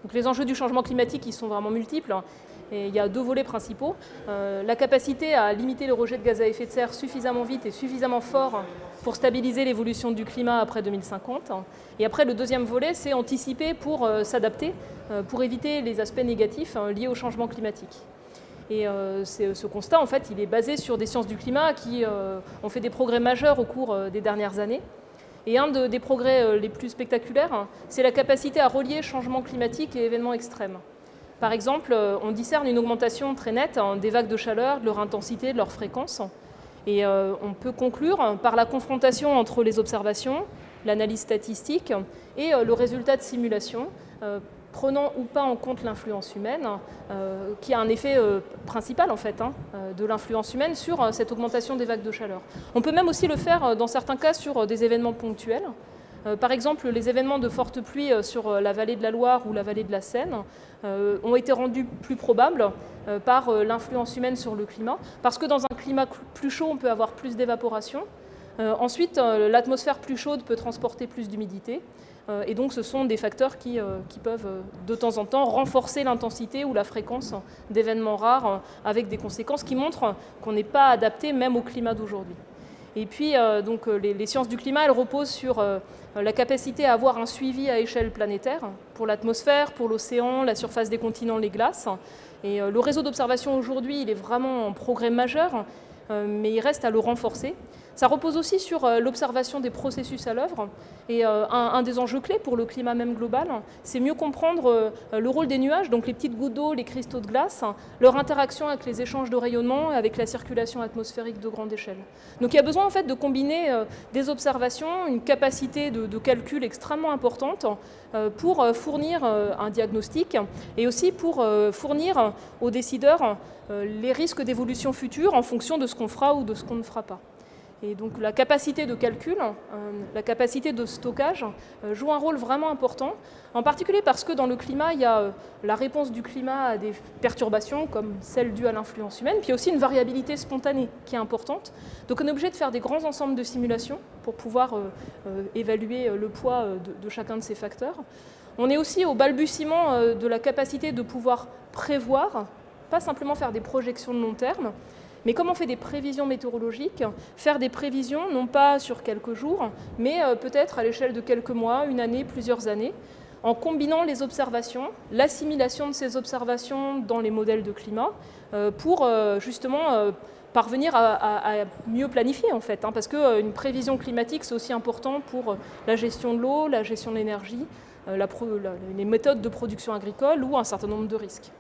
Donc les enjeux du changement climatique, ils sont vraiment multiples. Et il y a deux volets principaux. La capacité à limiter le rejet de gaz à effet de serre suffisamment vite et suffisamment fort pour stabiliser l'évolution du climat après 2050. Et après, le deuxième volet, c'est anticiper pour s'adapter, pour éviter les aspects négatifs liés au changement climatique. Et ce constat, en fait, il est basé sur des sciences du climat qui ont fait des progrès majeurs au cours des dernières années. Et un des progrès les plus spectaculaires, c'est la capacité à relier changement climatique et événements extrêmes. Par exemple, on discerne une augmentation très nette des vagues de chaleur, de leur intensité, de leur fréquence. Et on peut conclure par la confrontation entre les observations, l'analyse statistique et le résultat de simulation, prenant ou pas en compte l'influence humaine, qui a un effet principal en fait, de l'influence humaine sur cette augmentation des vagues de chaleur. On peut même aussi le faire dans certains cas sur des événements ponctuels. Par exemple, les événements de forte pluie sur la vallée de la Loire ou la vallée de la Seine ont été rendus plus probables par l'influence humaine sur le climat, parce que dans un climat plus chaud, on peut avoir plus d'évaporation. Ensuite, l'atmosphère plus chaude peut transporter plus d'humidité. Et donc, ce sont des facteurs qui peuvent de temps en temps renforcer l'intensité ou la fréquence d'événements rares, avec des conséquences qui montrent qu'on n'est pas adapté même au climat d'aujourd'hui. Et puis, donc, les sciences du climat, elles reposent sur la capacité à avoir un suivi à échelle planétaire pour l'atmosphère, pour l'océan, la surface des continents, les glaces. Et le réseau d'observation aujourd'hui, il est vraiment en progrès majeur, mais il reste à le renforcer. Ça repose aussi sur l'observation des processus à l'œuvre. Et un des enjeux clés pour le climat même global, c'est mieux comprendre le rôle des nuages, donc les petites gouttes d'eau, les cristaux de glace, leur interaction avec les échanges de rayonnement et avec la circulation atmosphérique de grande échelle. Donc il y a besoin en fait de combiner des observations, une capacité de calcul extrêmement importante pour fournir un diagnostic et aussi pour fournir aux décideurs les risques d'évolution future en fonction de ce qu'on fera ou de ce qu'on ne fera pas. Et donc la capacité de calcul, la capacité de stockage joue un rôle vraiment important, en particulier parce que dans le climat, il y a la réponse du climat à des perturbations comme celle due à l'influence humaine, puis il y a aussi une variabilité spontanée qui est importante. Donc on est obligé de faire des grands ensembles de simulations pour pouvoir évaluer le poids de chacun de ces facteurs. On est aussi au balbutiement de la capacité de pouvoir prévoir, pas simplement faire des projections de long terme, mais comme on fait des prévisions météorologiques, faire des prévisions non pas sur quelques jours, mais peut-être à l'échelle de quelques mois, une année, plusieurs années, en combinant les observations, l'assimilation de ces observations dans les modèles de climat, pour justement parvenir à mieux planifier en fait, parce qu'une prévision climatique c'est aussi important pour la gestion de l'eau, la gestion de l'énergie, les méthodes de production agricole ou un certain nombre de risques.